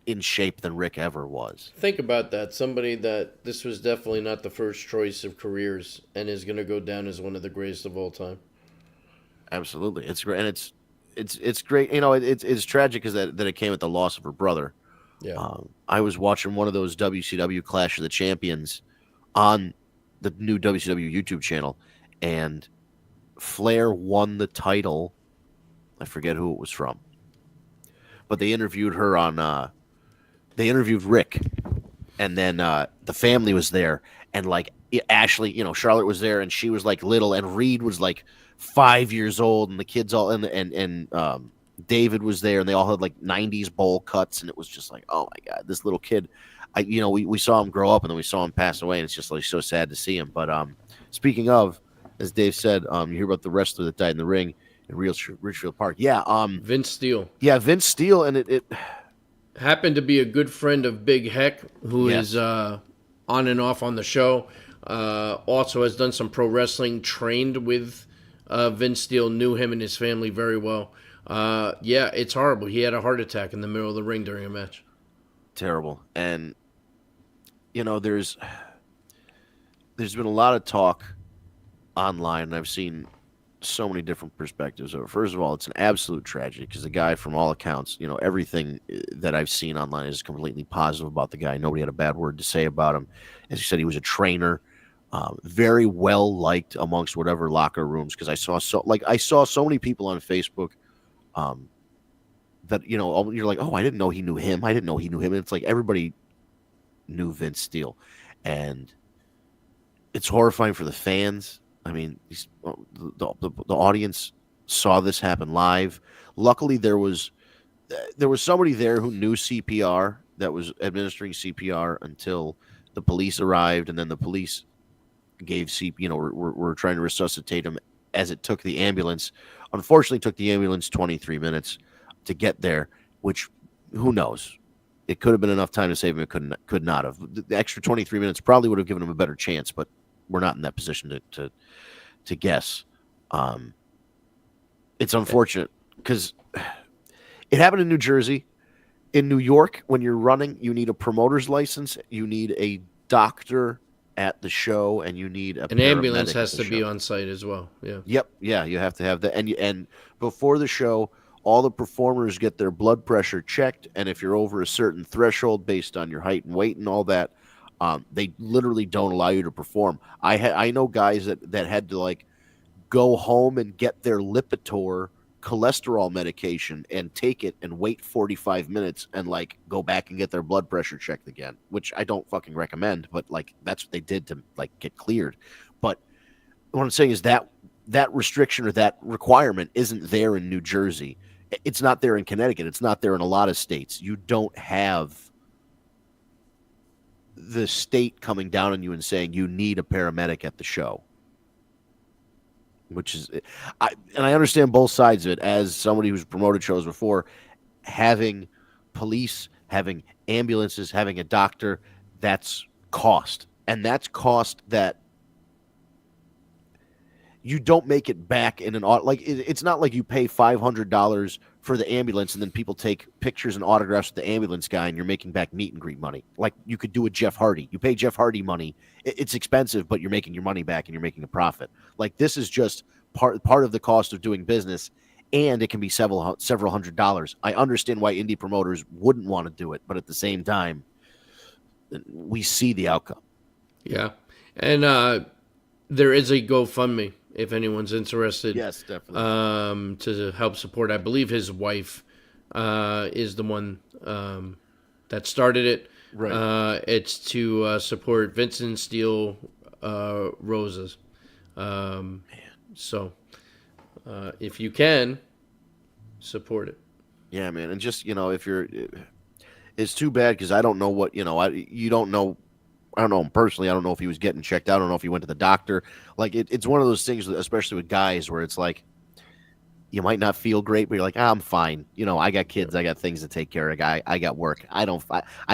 in shape than Rick ever was. Think about that. Somebody that this was definitely not the first choice of careers and is going to go down as one of the greatest of all time. Absolutely. It's great. And it's great. It's tragic because that it came at the loss of her brother. Yeah. I was watching one of those WCW Clash of the Champions on the new WCW YouTube channel, and Flair won the title. I forget who it was from, but they interviewed her on, they interviewed Rick, and then the family was there, and like Ashley, Charlotte was there, and she was like little, and Reed was like 5 years old, and the kids all, and David was there, and they all had like 90s bowl cuts, and it was just like, oh my God, this little kid. We saw him grow up, and then we saw him pass away, and it's just like so sad to see him. But speaking of, as Dave said, you hear about the wrestler that died in the ring in Richfield Park. Yeah, Vince Steele. Yeah, Vince Steele, and it happened to be a good friend of Big Heck, who is on and off on the show. Also has done some pro wrestling, trained with Vince Steele knew him and his family very well. Yeah, it's horrible. He had a heart attack in the middle of the ring during a match. Terrible. And there's been a lot of talk online, and I've seen so many different perspectives of it. First of all, it's an absolute tragedy because the guy, from all accounts, everything that I've seen online is completely positive about the guy. Nobody had a bad word to say about him. As you said, he was a trainer, very well liked amongst whatever locker rooms. Because I saw so many people on Facebook that you're like, oh, I didn't know he knew him. I didn't know he knew him. And it's like everybody knew Vince Steele, and it's horrifying for the fans. I mean, the audience saw this happen live. Luckily, there was somebody there who knew CPR that was administering CPR until the police arrived, and then the police gave CPR. We're trying to resuscitate him as it took the ambulance. Unfortunately, it took the ambulance 23 minutes to get there, which who knows? It could have been enough time to save him. It could not have. The extra 23 minutes probably would have given him a better chance, but we're not in that position to guess. It's unfortunate because it happened in New Jersey. In New York, when you're running, you need a promoter's license, you need a doctor at the show, and you need an ambulance has to be on site as well. Yeah. Yep. Yeah, you have to have that. And before the show, all the performers get their blood pressure checked, and if you're over a certain threshold based on your height and weight and all that, they literally don't allow you to perform. I know guys that had to go home and get their Lipitor cholesterol medication and take it and wait 45 minutes and go back and get their blood pressure checked again, which I don't fucking recommend, but that's what they did to get cleared. But what I'm saying is that restriction or that requirement isn't there in New Jersey. It's not there in Connecticut. It's not there in a lot of states. You don't have the state coming down on you and saying you need a paramedic at the show, which is, I understand both sides of it. As somebody who's promoted shows before, having police, having ambulances, having a doctor, that's cost, and that's cost that you don't make it back in an it's not like you pay $500 for the ambulance and then people take pictures and autographs with the ambulance guy and you're making back meet and greet money. Like you could do with Jeff Hardy. You pay Jeff Hardy money. It's expensive, but you're making your money back and you're making a profit. Like this is just part of the cost of doing business, and it can be several $100s. I understand why indie promoters wouldn't want to do it, but at the same time, we see the outcome. Yeah, and there is a GoFundMe if anyone's interested. Yes, definitely. To help support. I believe his wife is the one that started it. Right. It's to support Vincent Steele Roses. So if you can, support it. Yeah, man. And just, if you're, it's too bad because I don't know what, you don't know. I don't know him personally. I don't know if he was getting checked out. I don't know if he went to the doctor. Like it's one of those things, especially with guys, where it's like you might not feel great, but you're like, I'm fine. I got kids. I got things to take care of. I got work. I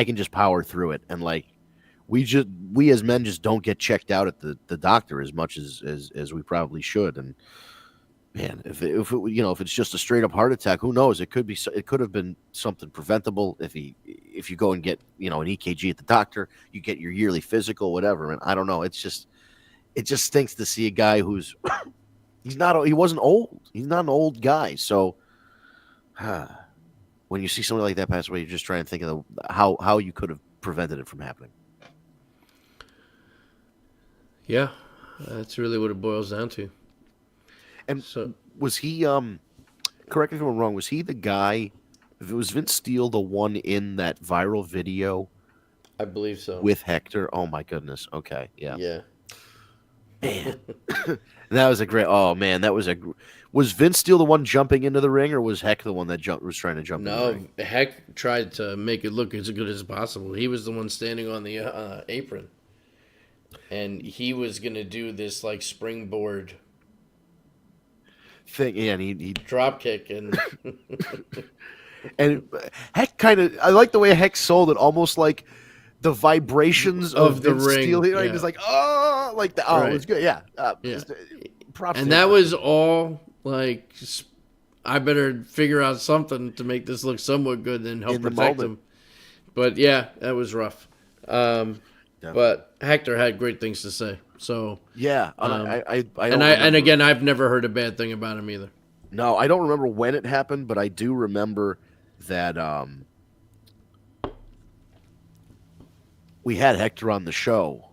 can just power through it. And we as men just don't get checked out at the doctor as much as we probably should. And man, if it's just a straight up heart attack, who knows? It could have been something preventable. If you go and get an EKG at the doctor, you get your yearly physical, whatever. And I don't know. It just stinks to see a guy who's he wasn't old. He's not an old guy. So when you see somebody like that pass away, you're just trying to think of how you could have prevented it from happening. Yeah, that's really what it boils down to. And so, was he, correct me if I'm wrong, was he the guy, if it was Vince Steele, the one in that viral video? I believe so. With Hector? Oh, my goodness. Okay, yeah. Yeah. Man. That was was Vince Steele the one jumping into the ring, or was Heck the one that was trying to jump into the ring? No, Heck tried to make it look as good as possible. He was the one standing on the apron. And he was going to do this, springboard thing, yeah, and he drop kick and and Heck I like the way Heck sold it, almost like the vibrations of the ring. Steel, yeah. He was like, oh, like that. Oh, right. It was good. Yeah, props. And to him that for- was all like, I better figure out something to make this look somewhat good and help In the protect moment. him. But yeah, that was rough. But Hector had great things to say. So yeah. And I don't and remember- again, I've never heard a bad thing about him either. No, I don't remember when it happened, but I do remember that we had Hector on the show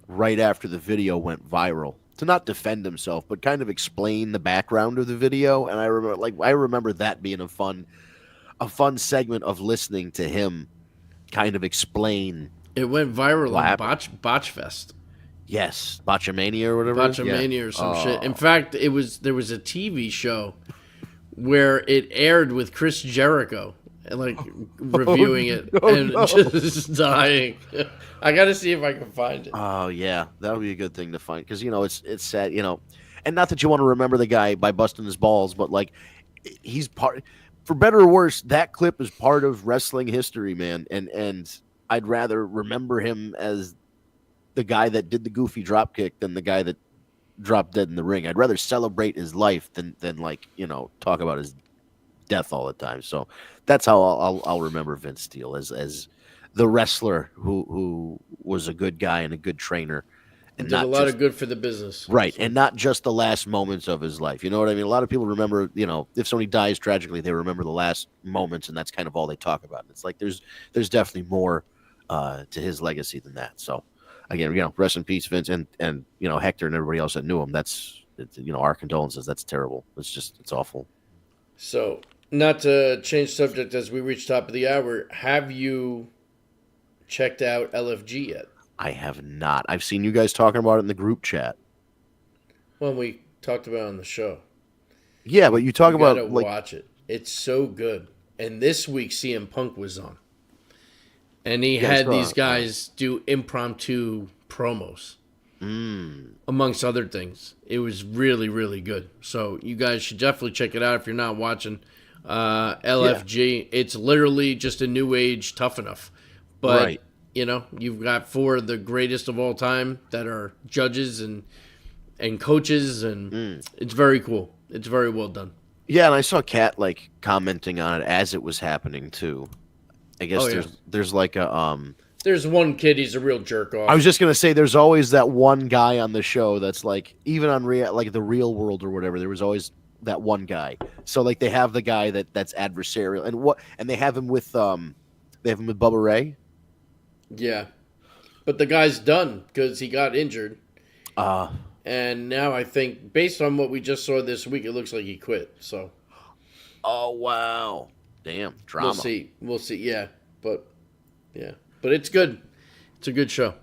right after the video went viral to not defend himself, but kind of explain the background of the video. And I remember that being a fun segment of listening to him kind of explain. It went viral What on happened? Botchfest. Yes, Botchamania or whatever. Botchamania or some shit. Oh. In fact, there was a TV show where it aired with Chris Jericho and like reviewing it and just dying. I got to see if I can find it. Oh yeah, that would be a good thing to find because it's sad, and not that you want to remember the guy by busting his balls, but like he's part, for better or worse, that clip is part of wrestling history, man. And I'd rather remember him as the guy that did the goofy drop kick than the guy that dropped dead in the ring. I'd rather celebrate his life than like talk about his death all the time. So that's how I'll remember Vince Steele as the wrestler who was a good guy and a good trainer, and Did a not lot just, of good for the business. right, and not just the last moments of his life. You know what I mean? A lot of people remember, if somebody dies tragically, they remember the last moments, and that's kind of all they talk about. It's like there's definitely more to his legacy than that. So again, rest in peace, Vince, and Hector and everybody else that knew him. It's our condolences. That's terrible. It's awful. So, not to change subject as we reach top of the hour, have you checked out LFG yet? I have not. I've seen you guys talking about it in the group chat. Well, we talked about it on the show. Yeah, but you talk You about gotta watch it. It's so good. And this week, CM Punk was on. And he had these guys do impromptu promos, amongst other things. It was really, really good. So you guys should definitely check it out if you're not watching LFG. It's literally just a new age Tough Enough. But, Right. You've got 4 of the greatest of all time that are judges and coaches, and it's very cool. It's very well done. Yeah, and I saw Kat commenting on it as it was happening too. I guess there's like a There's one kid, he's a real jerk off. I was just gonna say there's always that one guy on the show that's like, even on the Real World or whatever, there was always that one guy. So they have the guy that's adversarial, and they have him with Bubba Ray. Yeah. But the guy's done because he got injured. And now I think, based on what we just saw this week, it looks like he quit. So Oh wow, damn drama. we'll see. Yeah, but it's good. It's a good show.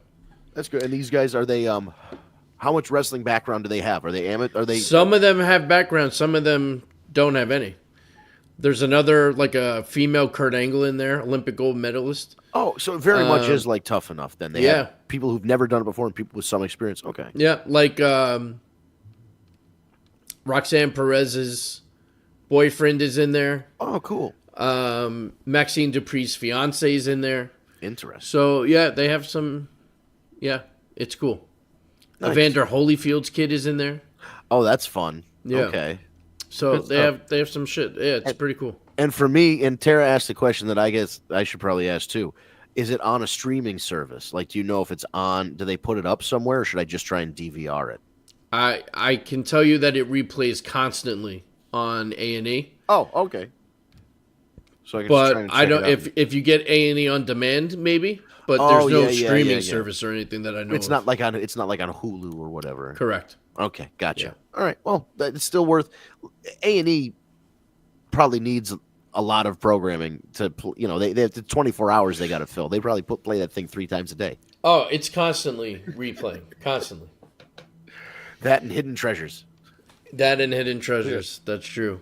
That's good. And these guys, are they how much wrestling background do they have? Are they amateur? Are they? Some of them have background. Some of them don't have any. There's another, a female Kurt Angle in there, Olympic gold medalist. Oh, so it very much is Tough Enough. Then they have people who've never done it before and people with some experience. Okay. Yeah, Roxanne Perez's boyfriend is in there. Oh, cool. Maxine Dupree's fiance is in there. Interesting. So yeah, they have some. Yeah, it's cool. Nice. Evander Holyfield's kid is in there. Oh, that's fun. Yeah. Okay. So Good they have some shit. Yeah, it's pretty cool. And for me, and Tara asked the question that I guess I should probably ask too. Is it on a streaming service? Do you know if it's on? Do they put it up somewhere, or should I just try and DVR it? I can tell you that it replays constantly on A&E. Oh, okay. So I can just But try and I check don't. it out. If you get A&E on demand, maybe. But Oh, there's no yeah, streaming yeah. service or anything that I know. It's of. not like on Hulu or whatever. Correct. Okay, gotcha. Yeah. All right. Well, it's still worth. A&E probably needs a lot of programming to. They have 24 hours they got to fill. They probably play that thing 3 times a day. Oh, it's constantly replaying. Constantly. That and Hidden Treasures. That and Hidden Treasures. That's true.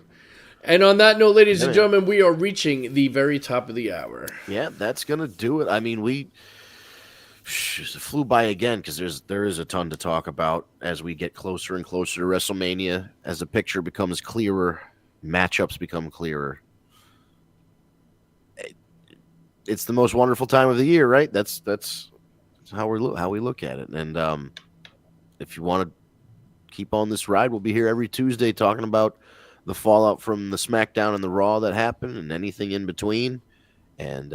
And on that note, ladies and gentlemen, we are reaching the very top of the hour. Yeah, that's gonna do it. I mean, it flew by again because there is a ton to talk about as we get closer and closer to WrestleMania. As the picture becomes clearer, matchups become clearer. It's the most wonderful time of the year, right? That's how we look at it. And if you want to keep on this ride. We'll be here every Tuesday talking about the fallout from the SmackDown and the Raw that happened and anything in between. And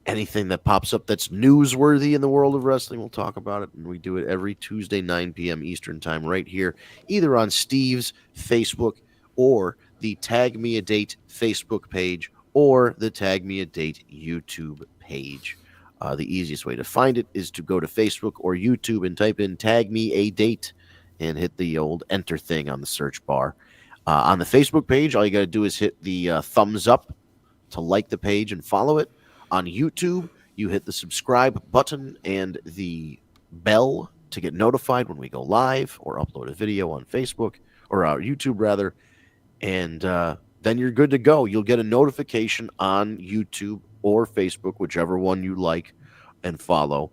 anything that pops up that's newsworthy in the world of wrestling, we'll talk about it. And we do it every Tuesday, 9 p.m. Eastern time, right here, either on Steve's Facebook or the Tag Me a Date Facebook page or the Tag Me a Date YouTube page. The easiest way to find it is to go to Facebook or YouTube and type in Tag Me a Date and hit the old enter thing on the search bar. On the Facebook page, all you got to do is hit the thumbs up to like the page and follow it. On YouTube, you hit the subscribe button and the bell to get notified when we go live or upload a video on Facebook or YouTube rather. And then you're good to go. You'll get a notification on YouTube or Facebook, whichever one you like and follow,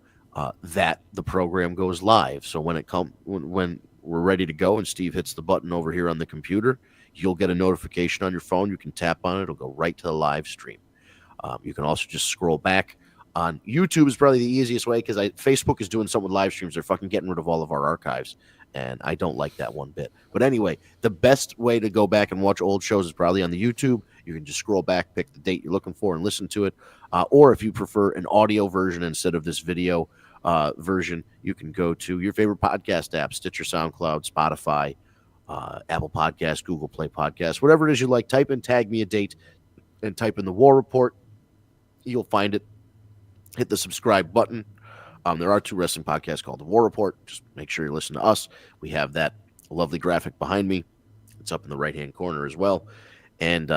that the program goes live. So when when we're ready to go and Steve hits the button over here on the computer, you'll get a notification on your phone. You can tap on it. It'll go right to the live stream. You can also just scroll back. On YouTube is probably the easiest way because Facebook is doing something with live streams. They're fucking getting rid of all of our archives, and I don't like that one bit. But anyway, the best way to go back and watch old shows is probably on the YouTube. You can just scroll back, pick the date you're looking for, and listen to it. Or if you prefer an audio version instead of this video version, you can go to your favorite podcast app, Stitcher, SoundCloud, Spotify, Apple Podcasts, Google Play Podcasts, whatever it is you like. Type in Tag Me a Date and type in the War Report. You'll find it. Hit the subscribe button. There are 2 wrestling podcasts called The War Report. Just make sure you listen to us. We have that lovely graphic behind me. It's up in the right-hand corner as well. And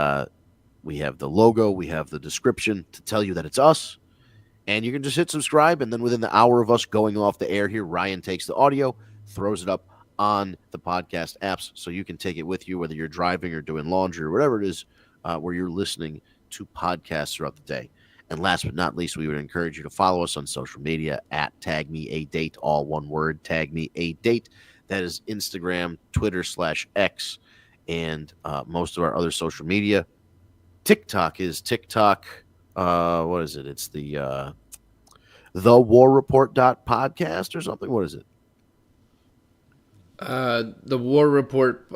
we have the logo. We have the description to tell you that it's us. And you can just hit subscribe. And then within the hour of us going off the air here, Ryan takes the audio, throws it up on the podcast apps so you can take it with you, whether you're driving or doing laundry or whatever it is where you're listening to podcasts throughout the day. And last but not least, we would encourage you to follow us on social media at Tag Me a Date, all one word, Tag Me a Date. That is Instagram, Twitter /X, and most of our other social media. TikTok is TikTok. What is it? It's the War Report podcast or something. What is it? The War Report,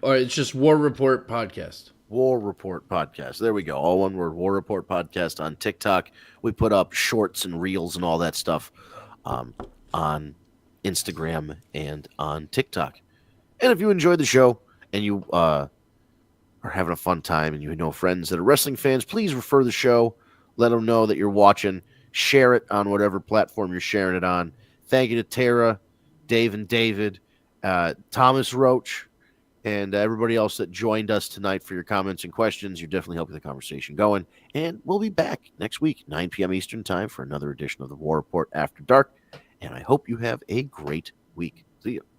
or it's just War Report podcast. War Report podcast. There we go. All one word. War Report podcast on TikTok. We put up shorts and reels and all that stuff on Instagram and on TikTok. And if you enjoyed the show and you are having a fun time and you know friends that are wrestling fans, please refer the show. Let them know that you're watching. Share it on whatever platform you're sharing it on. Thank you to Tara, Dave and David, Thomas Roach, and everybody else that joined us tonight for your comments and questions. You're definitely helping the conversation going. And we'll be back next week, 9 p.m. Eastern time, for another edition of the War Report After Dark. And I hope you have a great week. See you.